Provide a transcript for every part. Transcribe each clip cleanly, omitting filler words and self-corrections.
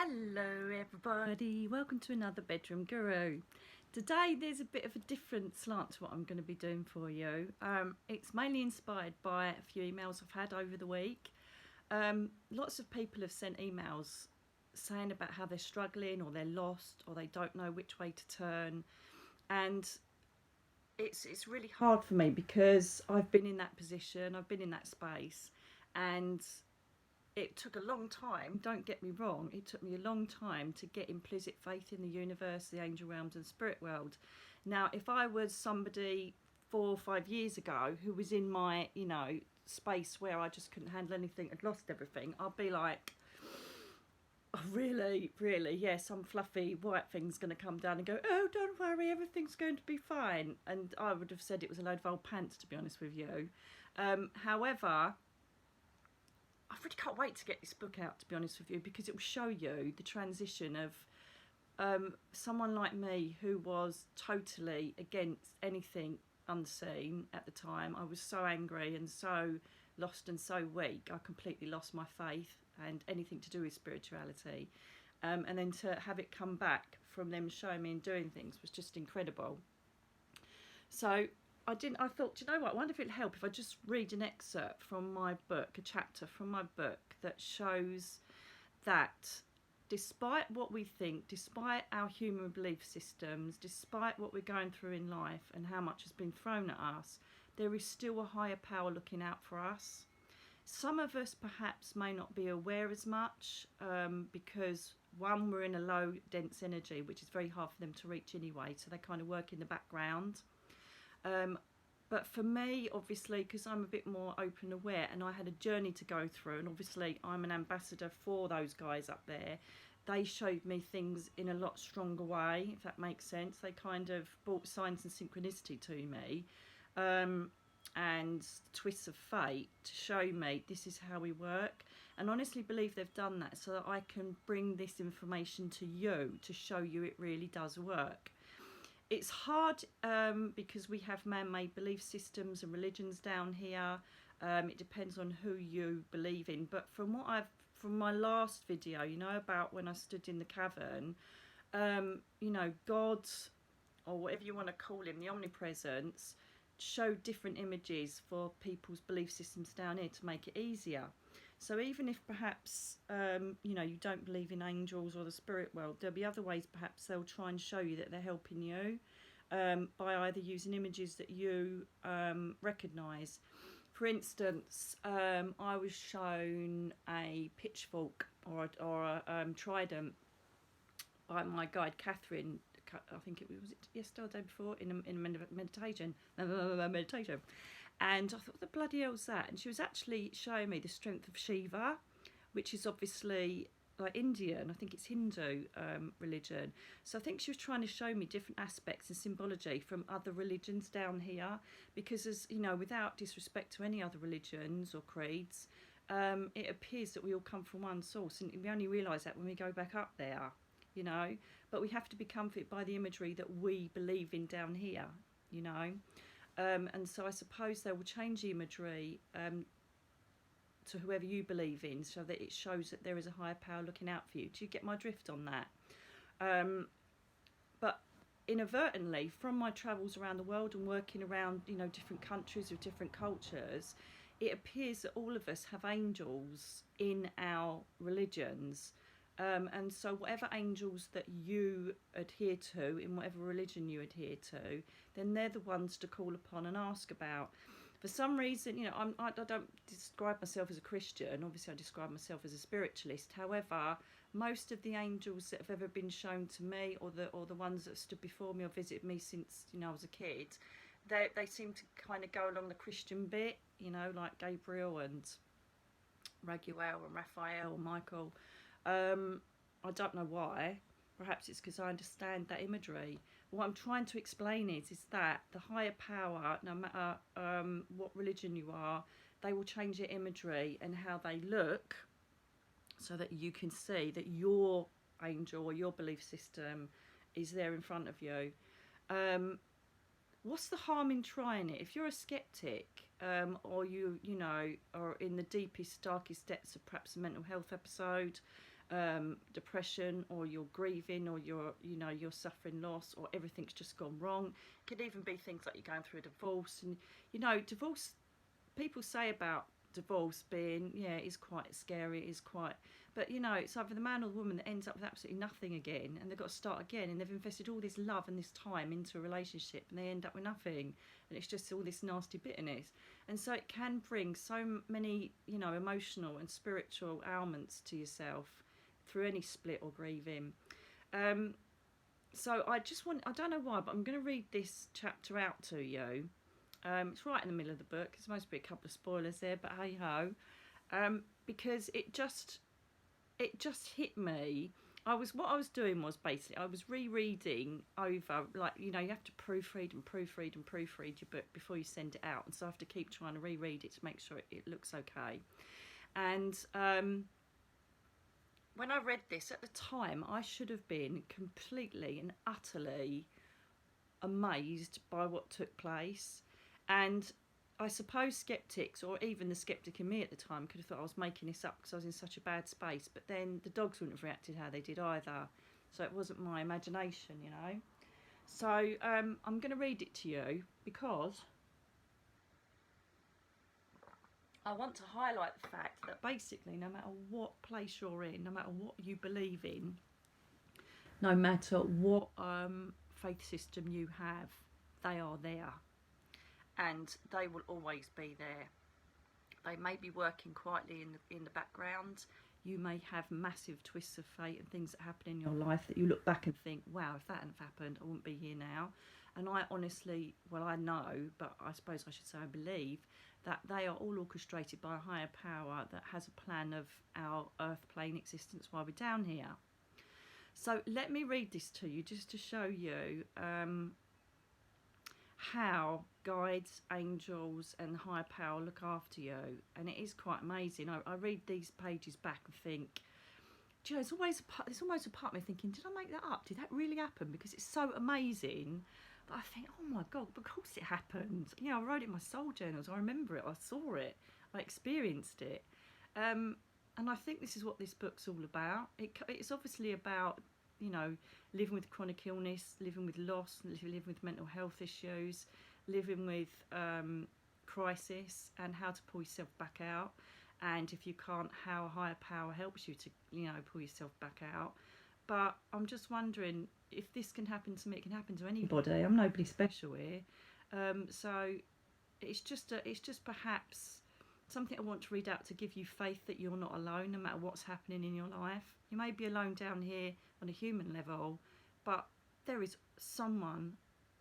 Hello everybody, welcome to another Bedroom Guru. Today there's a bit of a different slant to what I'm going to be doing for you. It's mainly inspired by a few emails I've had over the week. Lots of people have sent emails saying about how they're struggling or they're lost or they don't know which way to turn, and it's really hard for me because I've been in that position, I've been in that space, and it took a long time, don't get me wrong, it took me a long time to get implicit faith in the universe, the angel realms and spirit world. Now, if I was somebody 4 or 5 years ago who was in my, space where I just couldn't handle anything, I'd lost everything, I'd be like, oh, really, yeah, some fluffy white thing's going to come down and go, oh, don't worry, everything's going to be fine. And I would have said it was a load of old pants, to be honest with you. However, I really can't wait to get this book out, to be honest with you, because it will show you the transition of someone like me who was totally against anything unseen at the time. I was so angry and so lost and so weak. I completely lost my faith and anything to do with spirituality. And then to have it come back from them showing me and doing things was just incredible. So I thought, do you know what, I wonder if it'll help if I just read an excerpt from my book, a chapter from my book that shows that despite what we think, despite our human belief systems, despite what we're going through in life and how much has been thrown at us, there is still a higher power looking out for us. Some of us perhaps may not be aware as much because, one, we're in a low dense energy, which is very hard for them to reach anyway, so they kind of work in the background. But for me, obviously, because I'm a bit more open aware and I had a journey to go through, and obviously I'm an ambassador for those guys up there, they showed me things in a lot stronger way, if that makes sense. They kind of brought signs and synchronicity to me and twists of fate to show me this is how we work, and honestly believe they've done that so that I can bring this information to you to show you it really does work. It's hard because we have man-made belief systems and religions down here. It depends on who you believe in. But from my last video, about when I stood in the cavern, God, or whatever you want to call him, the omnipresence, showed different images for people's belief systems down here to make it easier. So even if perhaps, you don't believe in angels or the spirit world, there'll be other ways perhaps they'll try and show you that they're helping you by either using images that you recognise. For instance, I was shown a pitchfork or a trident by my guide Catherine. I think it was yesterday or the day before in a meditation. And I thought, what the bloody hell's that? And she was actually showing me the strength of Shiva, which is obviously like Indian, I think it's Hindu religion. So I think she was trying to show me different aspects and symbology from other religions down here, because as without disrespect to any other religions or creeds, it appears that we all come from one source, and we only realise that when we go back up there, but we have to be comforted by the imagery that we believe in down here, and so I suppose they will change the imagery to whoever you believe in, so that it shows that there is a higher power looking out for you. Do you get my drift on that? But inadvertently, from my travels around the world and working around different countries with different cultures, it appears that all of us have angels in our religions. And so whatever angels that you adhere to, in whatever religion you adhere to, then they're the ones to call upon and ask about. For some reason, I don't describe myself as a Christian. Obviously, I describe myself as a spiritualist. However, most of the angels that have ever been shown to me, or the ones that stood before me or visited me since I was a kid, they seem to kind of go along the Christian bit, like Gabriel and Raguel and Raphael and Michael. I don't know why. Perhaps it's because I understand that imagery. What I'm trying to explain is that the higher power, no matter what religion you are, they will change their imagery and how they look, so that you can see that your angel or your belief system is there in front of you. What's the harm in trying it? If you're a skeptic, or you are in the deepest, darkest depths of perhaps a mental health episode, depression, or you're grieving, or you're suffering loss, or everything's just gone wrong. It could even be things like you're going through a divorce, and divorce, people say about divorce being, is quite scary, it is quite, but it's either the man or the woman that ends up with absolutely nothing again, and they've got to start again, and they've invested all this love and this time into a relationship, and they end up with nothing, and it's just all this nasty bitterness. And so it can bring so many emotional and spiritual ailments to yourself through any split or grieving. So I don't know why, but I'm going to read this chapter out to you. It's right in the middle of the book. There's supposed to be a couple of spoilers there, but hey ho, because it just hit me. What I was doing was basically I was rereading over, like, you have to proofread your book before you send it out, and so I have to keep trying to reread it to make sure it looks okay. And when I read this at the time, I should have been completely and utterly amazed by what took place. And I suppose skeptics, or even the skeptic in me at the time, could have thought I was making this up because I was in such a bad space. But then the dogs wouldn't have reacted how they did either. So it wasn't my imagination, So I'm going to read it to you because I want to highlight the fact that basically no matter what place you're in, no matter what you believe in, no matter what faith system you have, they are there. And they will always be there. They may be working quietly in the background. You may have massive twists of fate and things that happen in your life that you look back and think, wow, if that hadn't happened, I wouldn't be here now. And I honestly, I know, but I suppose I should say I believe, that they are all orchestrated by a higher power that has a plan of our earth plane existence while we're down here. So let me read this to you just to show you how guides, angels and higher power look after you. And it is quite amazing. I read these pages back and think, do you know, there's almost a part of me thinking, did I make that up? Did that really happen? Because it's so amazing. But I think, oh my God, of course it happened. I wrote it in my soul journals. I remember it. I saw it. I experienced it. And I think this is what this book's all about. It's obviously about, living with chronic illness, living with loss, living with mental health issues, living with crisis, and how to pull yourself back out. And if you can't, how a higher power helps you to, pull yourself back out. But I'm just wondering, if this can happen to me, it can happen to anybody. I'm nobody special here. So it's just perhaps something I want to read out to give you faith that you're not alone, no matter what's happening in your life. You may be alone down here on a human level, but there is someone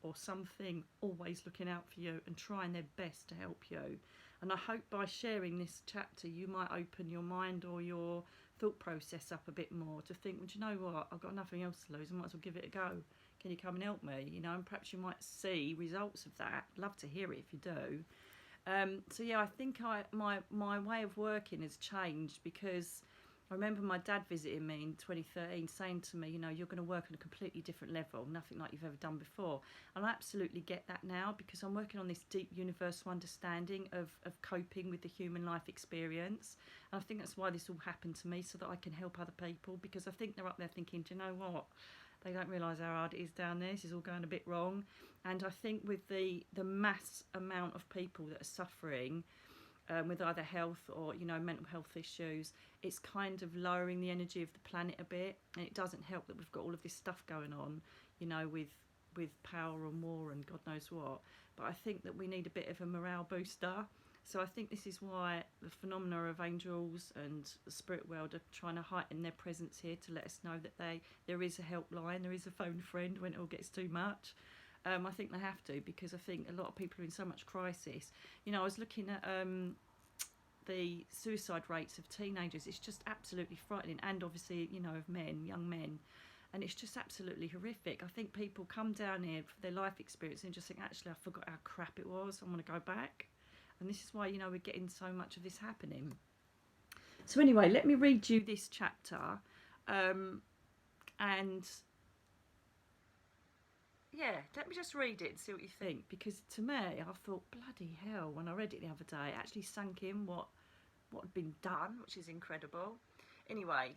or something always looking out for you and trying their best to help you. And I hope by sharing this chapter you might open your mind or your thought process up a bit more to think, well, do you know what, I've got nothing else to lose, I might as well give it a go. Can you come and help me? And perhaps you might see results of that. I'd love to hear it if you do. So yeah, I think my way of working has changed, because I remember my dad visiting me in 2013 saying to me, you're going to work on a completely different level, nothing like you've ever done before. And I absolutely get that now, because I'm working on this deep universal understanding of coping with the human life experience. And I think that's why this all happened to me, so that I can help other people, because I think they're up there thinking, do you know what? They don't realise how hard it is down there. This is all going a bit wrong. And I think with the mass amount of people that are suffering with either health or, mental health issues, it's kind of lowering the energy of the planet a bit. And it doesn't help that we've got all of this stuff going on, with power and war and God knows what. But I think that we need a bit of a morale booster. So I think this is why the phenomena of angels and the spirit world are trying to heighten their presence here, to let us know that there is a helpline, there is a phone friend when it all gets too much. I think they have to, because I think a lot of people are in so much crisis. I was looking at the suicide rates of teenagers. It's just absolutely frightening, and obviously, of men, young men. And it's just absolutely horrific. I think people come down here for their life experience and just think, actually, I forgot how crap it was, I want to go back. And this is why, we're getting so much of this happening. So anyway, let me read you this chapter. And yeah, let me just read it and see what you think. Because to me, I thought, bloody hell, when I read it the other day, it actually sank in what had been done, which is incredible. Anyway,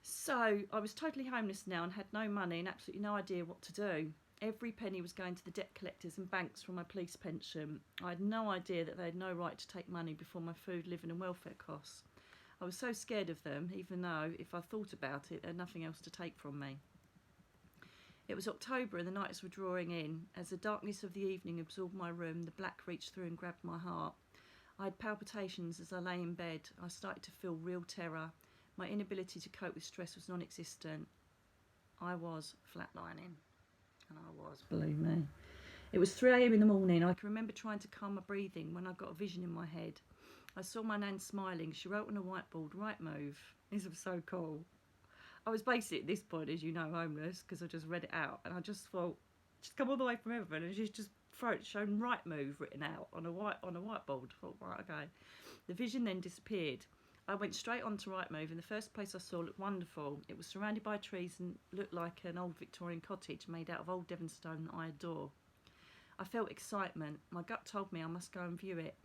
So I was totally homeless now and had no money and absolutely no idea what to do. Every penny was going to the debt collectors and banks for my police pension. I had no idea that they had no right to take money before my food, living and welfare costs. I was so scared of them, even though, if I thought about it, they had nothing else to take from me. It was October and the nights were drawing in. As the darkness of the evening absorbed my room, the black reached through and grabbed my heart. I had palpitations as I lay in bed. I started to feel real terror. My inability to cope with stress was non-existent. I was flatlining. And I was, believe me. It was 3 a.m. in the morning. I can remember trying to calm my breathing when I got a vision in my head. I saw my nan smiling. She wrote on a whiteboard, "Right move." This was so cool. I was basically at this point, as you know, homeless because I just read it out, and I just thought, just come all the way from heaven, and she's just shown "right move" written out on a whiteboard. I thought, right, okay. The vision then disappeared. I went straight on to Rightmove, and the first place I saw looked wonderful. It was surrounded by trees and looked like an old Victorian cottage made out of old Devon stone that I adore. I felt excitement. My gut told me I must go and view it.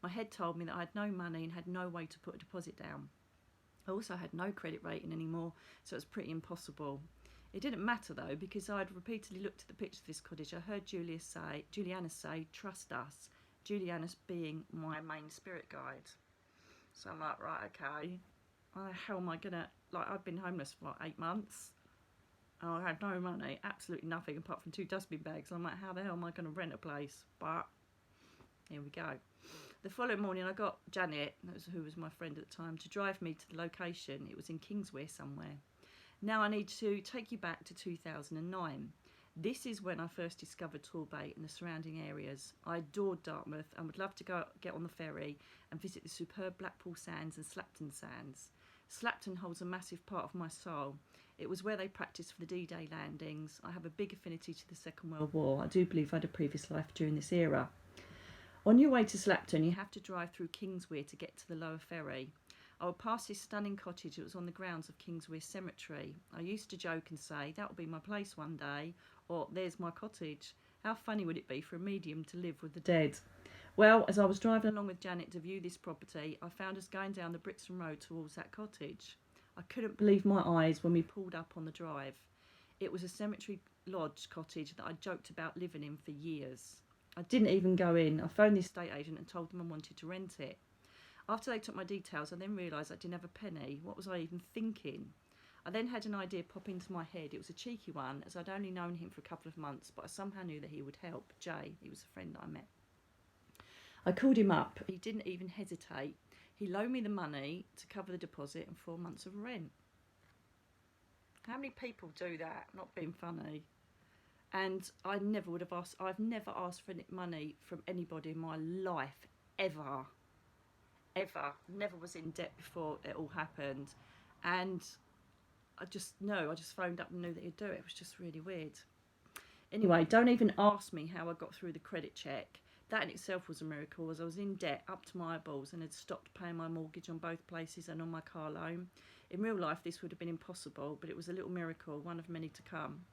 My head told me that I had no money and had no way to put a deposit down. I also had no credit rating anymore, so it was pretty impossible. It didn't matter though, because I had repeatedly looked at the picture of this cottage. I heard Juliana say, "Trust us." Juliana being my main spirit guide. So I'm like, right, okay. How am I gonna, I've been homeless for 8 months. And I had no money, absolutely nothing apart from 2 dustbin bags. I'm like, how the hell am I gonna rent a place? But here we go. The following morning I got Janet, who was my friend at the time, to drive me to the location. It was in Kingswear somewhere. Now I need to take you back to 2009. This is when I first discovered Torbay and the surrounding areas. I adored Dartmouth and would love to get on the ferry and visit the superb Blackpool Sands and Slapton Sands. Slapton holds a massive part of my soul. It was where they practised for the D-Day landings. I have a big affinity to the Second World War. I do believe I had a previous life during this era. On your way to Slapton, you have to drive through Kingswear to get to the lower ferry. I would pass this stunning cottage that was on the grounds of Kingswear Cemetery. I used to joke and say, "That'll be my place one day," or "There's my cottage." How funny would it be for a medium to live with the dead? Well, as I was driving along with Janet to view this property, I found us going down the Brixton Road towards that cottage. I couldn't believe my eyes when we pulled up on the drive. It was a cemetery lodge cottage that I joked about living in for years. I didn't even go in. I phoned the estate agent and told them I wanted to rent it. After they took my details, I then realised I didn't have a penny. What was I even thinking? I then had an idea pop into my head. It was a cheeky one, as I'd only known him for a couple of months, but I somehow knew that he would help. Jay, he was a friend that I met. I called him up. He didn't even hesitate. He loaned me the money to cover the deposit and 4 months of rent. How many people do that? Not being funny. And I never would have asked. I've never asked for any money from anybody in my life, ever. Never was in debt before it all happened. And I just phoned up and knew that he'd do it. It was just really weird. Anyway, don't even ask me how I got through the credit check. That in itself was a miracle, as I was in debt up to my eyeballs and had stopped paying my mortgage on both places and on my car loan. In real life, this would have been impossible, but it was a little miracle, one of many to come.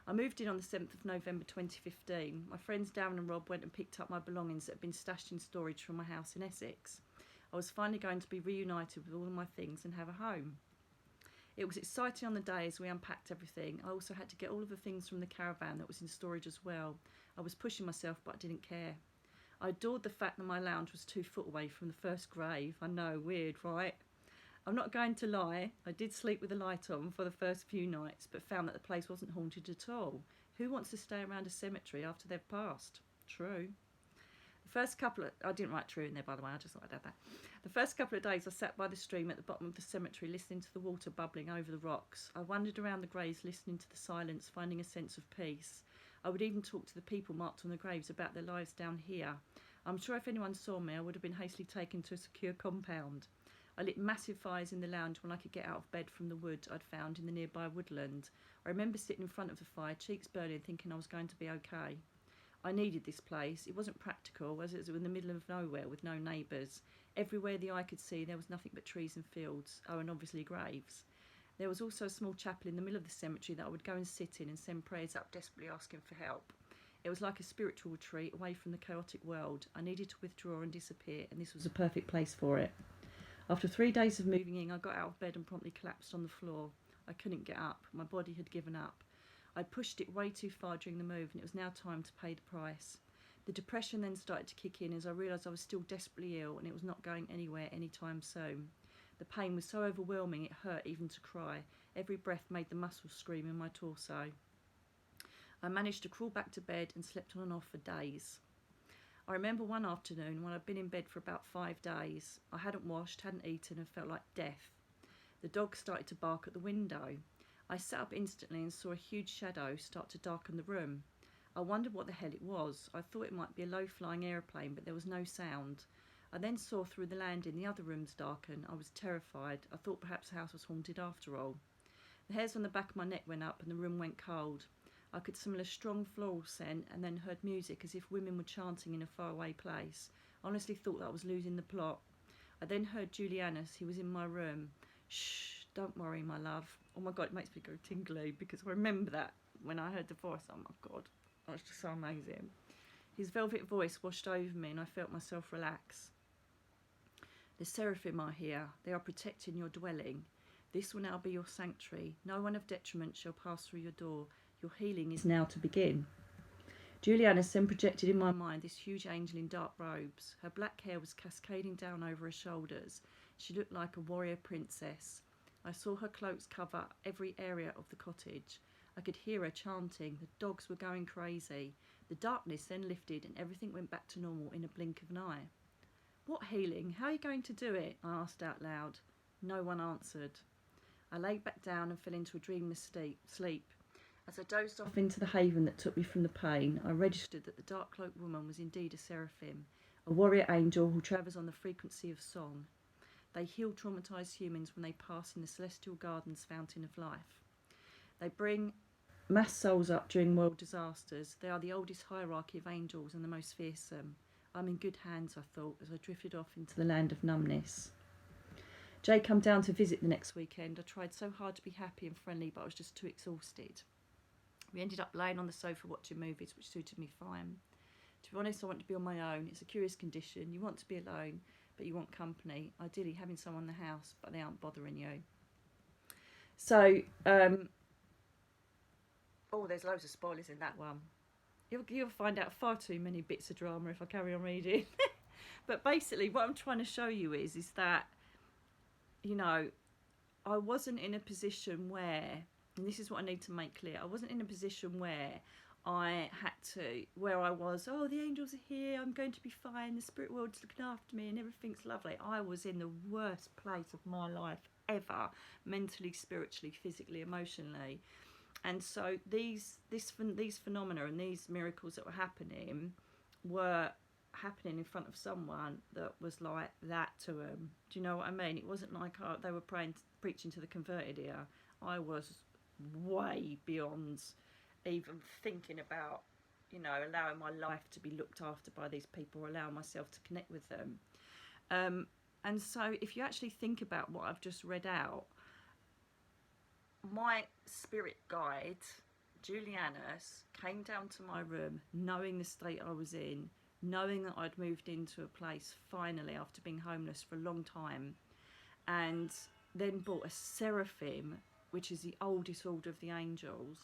I moved in on the 7th of November 2015. My friends Darren and Rob went and picked up my belongings that had been stashed in storage from my house in Essex. I was finally going to be reunited with all of my things and have a home. It was exciting on the day as we unpacked everything. I also had to get all of the things from the caravan that was in storage as well. I was pushing myself, but I didn't care. I adored the fact that my lounge was 2 foot away from the first grave. I know, weird, right? I'm not going to lie, I did sleep with the light on for the first few nights, but found that the place wasn't haunted at all. Who wants to stay around a cemetery after they've passed? True. I didn't write true in there, by the way, I just thought I'd add that. The first couple of days I sat by the stream at the bottom of the cemetery listening to the water bubbling over the rocks. I wandered around the graves listening to the silence, finding a sense of peace. I would even talk to the people marked on the graves about their lives down here. I'm sure if anyone saw me, I would have been hastily taken to a secure compound. I lit massive fires in the lounge when I could get out of bed from the wood I'd found in the nearby woodland. I remember sitting in front of the fire, cheeks burning, thinking I was going to be okay. I needed this place. It wasn't practical, as it was in the middle of nowhere with no neighbours. Everywhere the eye could see there was nothing but trees and fields, and obviously graves. There was also a small chapel in the middle of the cemetery that I would go and sit in and send prayers up, desperately asking for help. It was like a spiritual retreat away from the chaotic world. I needed to withdraw and disappear, and this was a perfect place for it. After 3 days of moving in, I got out of bed and promptly collapsed on the floor. I couldn't get up. My body had given up. I'd pushed it way too far during the move, and it was now time to pay the price. The depression then started to kick in as I realised I was still desperately ill and it was not going anywhere anytime soon. The pain was so overwhelming it hurt even to cry. Every breath made the muscles scream in my torso. I managed to crawl back to bed and slept on and off for days. I remember one afternoon when I'd been in bed for about 5 days. I hadn't washed, hadn't eaten, and felt like death. The dog started to bark at the window. I sat up instantly and saw a huge shadow start to darken the room. I wondered what the hell it was. I thought it might be a low-flying aeroplane, but there was no sound. I then saw through the landing the other rooms darken. I was terrified. I thought perhaps the house was haunted after all. The hairs on the back of my neck went up and the room went cold. I could smell a strong floral scent and then heard music as if women were chanting in a faraway place. I honestly thought that I was losing the plot. I then heard Julianus. He was in my room. Shh, don't worry, my love. Oh my God, it makes me go tingly because I remember that when I heard the voice. Oh my God, that was just so amazing. His velvet voice washed over me and I felt myself relax. The seraphim are here. They are protecting your dwelling. This will now be your sanctuary. No one of detriment shall pass through your door. Your healing is now to begin. Julianus then projected in my mind this huge angel in dark robes. Her black hair was cascading down over her shoulders. She looked like a warrior princess. I saw her cloaks cover every area of the cottage. I could hear her chanting. The dogs were going crazy. The darkness then lifted and everything went back to normal in a blink of an eye. What healing? How are you going to do it? I asked out loud. No one answered. I lay back down and fell into a dreamless sleep. As I dozed off into the haven that took me from the pain, I registered that the dark-cloaked woman was indeed a seraphim, a warrior angel who travels on the frequency of song. They heal traumatised humans when they pass in the celestial garden's fountain of life. They bring mass souls up during world disasters. They are the oldest hierarchy of angels and the most fearsome. I'm in good hands, I thought, as I drifted off into the land of numbness. Jay came down to visit the next weekend. I tried so hard to be happy and friendly, but I was just too exhausted. We ended up laying on the sofa watching movies, which suited me fine. To be honest, I want to be on my own. It's a curious condition. You want to be alone, but you want company. Ideally having someone in the house, but they aren't bothering you. So, there's loads of spoilers in that one. You'll find out far too many bits of drama if I carry on reading. But basically, what I'm trying to show you is that, you know, I wasn't in a position where, and this is what I need to make clear, I wasn't in a position where I was, oh, the angels are here, I'm going to be fine, the spirit world's looking after me and everything's lovely. I was in the worst place of my life ever, mentally, spiritually, physically, emotionally. And so these phenomena and these miracles that were happening in front of someone that was like that to them. Do you know what I mean? It wasn't like they were preaching to the converted here. I was way beyond even thinking about, you know, allowing my life to be looked after by these people or allowing myself to connect with them. And so if you actually think about what I've just read out, my spirit guide, Julianus, came down to my room knowing the state I was in, knowing that I'd moved into a place finally after being homeless for a long time, and then brought a seraphim, which is the oldest order of the angels,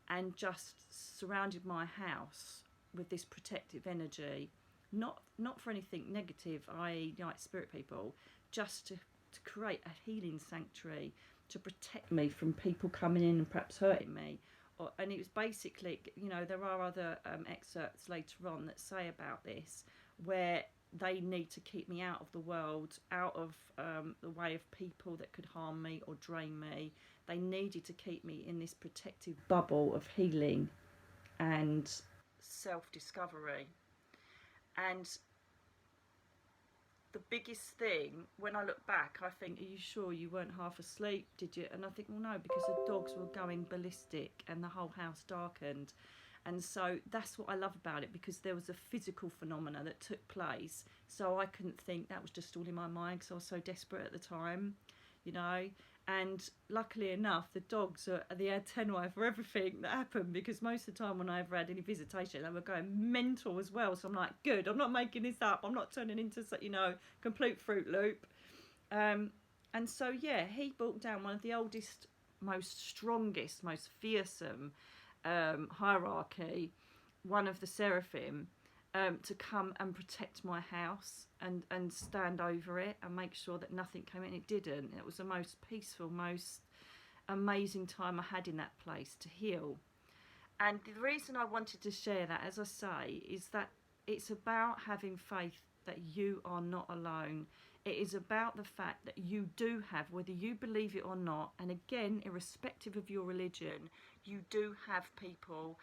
and just surrounded my house with this protective energy, not for anything negative, i.e. like spirit people, just to create a healing sanctuary to protect me from people coming in and perhaps hurting me. And it was basically, you know, there are other excerpts later on that say about this, where they need to keep me out of the world, out of the way of people that could harm me or drain me. They needed to keep me in this protective bubble of healing and self-discovery. And the biggest thing, when I look back, I think, are you sure you weren't half asleep, did you? And I think, well, no, because the dogs were going ballistic and the whole house darkened. And so that's what I love about it, because there was a physical phenomena that took place. So I couldn't think that was just all in my mind because I was so desperate at the time, you know. And luckily enough, the dogs are the antennae for everything that happened, because most of the time when I ever had any visitation, they were going mental as well. So I'm like, good, I'm not making this up. I'm not turning into, you know, complete Fruit Loop. And so, yeah, he brought down one of the oldest, most strongest, most fearsome hierarchy, one of the seraphim, to come and protect my house and stand over it and make sure that nothing came in. It didn't. It was the most peaceful, most amazing time I had in that place to heal. And the reason I wanted to share that, as I say, is that it's about having faith that you are not alone. It is about the fact that you do have, whether you believe it or not, and again, irrespective of your religion, you do have people,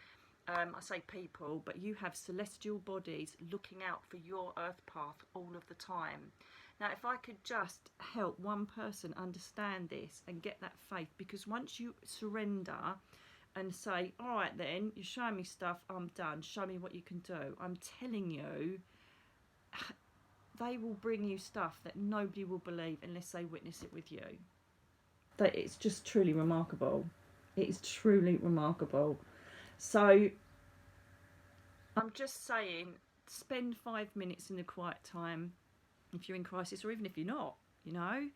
I say people, but you have celestial bodies looking out for your earth path all of the time. Now, if I could just help one person understand this and get that faith, because once you surrender and say, all right then, you're showing me stuff, I'm done, show me what you can do, I'm telling you, they will bring you stuff that nobody will believe unless they witness it with you. That it's just truly remarkable. It is truly remarkable. So I'm just saying, spend 5 minutes in the quiet time if you're in crisis, or even if you're not, you know,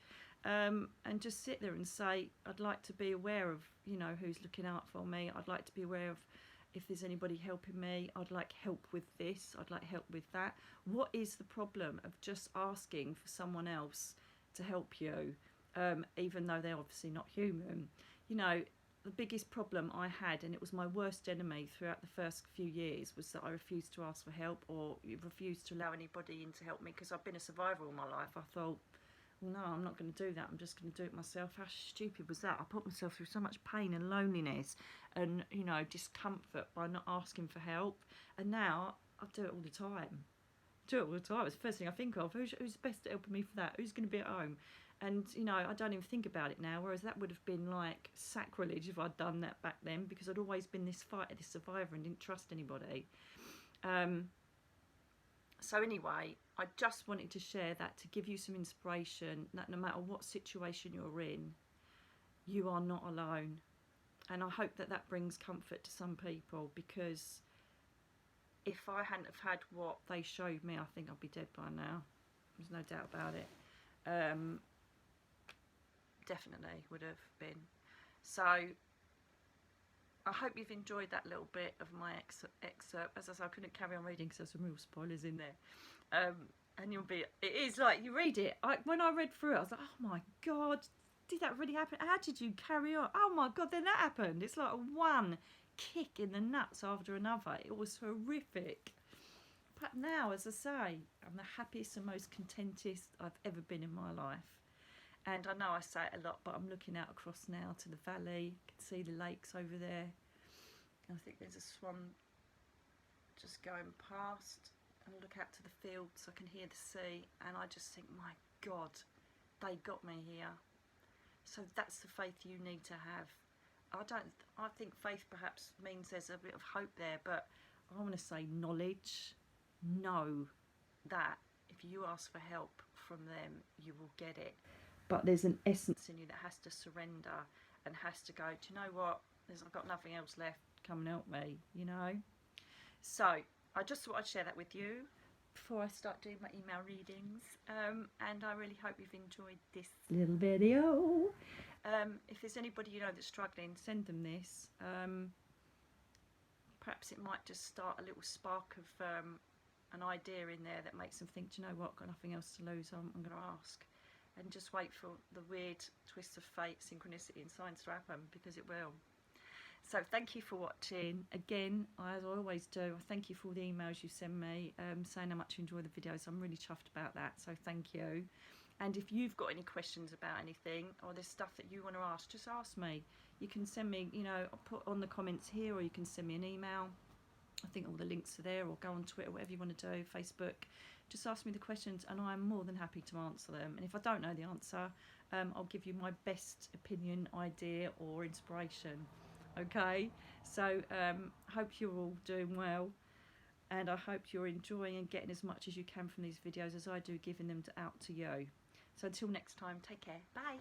and just sit there and say, I'd like to be aware of, you know, who's looking out for me. I'd like to be aware of if there's anybody helping me. I'd like help with this. I'd like help with that. What is the problem of just asking for someone else to help you, even though they're obviously not human? You know, the biggest problem I had, and it was my worst enemy throughout the first few years, was that I refused to ask for help, or refused to allow anybody in to help me, because I've been a survivor all my life. I thought, well, no, I'm not going to do that. I'm just going to do it myself. How stupid was that? I put myself through so much pain and loneliness and, you know, discomfort by not asking for help. And now I do it all the time. Do it all the time. It's the first thing I think of. Who's best at helping me for that? Who's going to be at home? And, you know, I don't even think about it now, whereas that would have been like sacrilege if I'd done that back then, because I'd always been this fighter, this survivor, and didn't trust anybody. So anyway, I just wanted to share that to give you some inspiration that no matter what situation you're in, you are not alone. And I hope that that brings comfort to some people, because if I hadn't have had what they showed me, I think I'd be dead by now. There's no doubt about it. Definitely would have been. So I hope you've enjoyed that little bit of my excerpt. As I said, I couldn't carry on reading because there's some real spoilers in there. And you'll be, it is like, you read it. When I read through it, I was like, oh my God, did that really happen? How did you carry on? Oh my God, then that happened. It's like one kick in the nuts after another. It was horrific. But now, as I say, I'm the happiest and most contentest I've ever been in my life. And I know I say it a lot, but I'm looking out across now to the valley. I can see the lakes over there. And I think there's a swan just going past. And I look out to the fields, I can hear the sea. And I just think, my God, they got me here. So that's the faith you need to have. I think faith perhaps means there's a bit of hope there, but I want to say knowledge. Know that if you ask for help from them, you will get it. But there's an essence in you that has to surrender and has to go, do you know what? I've got nothing else left. Come and help me, you know? So I just thought I'd share that with you before I start doing my email readings. And I really hope you've enjoyed this little video. If there's anybody you know that's struggling, send them this. Perhaps it might just start a little spark of an idea in there that makes them think, do you know what? Got nothing else to lose. I'm going to ask. And just wait for the weird twists of fate, synchronicity and signs to happen, because it will. So thank you for watching. Again, as I always do, I thank you for all the emails you send me, saying how much you enjoy the videos. I'm really chuffed about that, so thank you. And if you've got any questions about anything, or there's stuff that you want to ask, just ask me. You can send me, you know, I'll put on the comments here, or you can send me an email. I think all the links are there, or go on Twitter, whatever you want to do, Facebook. Just ask me the questions and I'm more than happy to answer them. And if I don't know the answer, I'll give you my best opinion, idea or inspiration. Okay, so hope you're all doing well, and I hope you're enjoying and getting as much as you can from these videos as I do giving them out to you. So until next time, take care. Bye.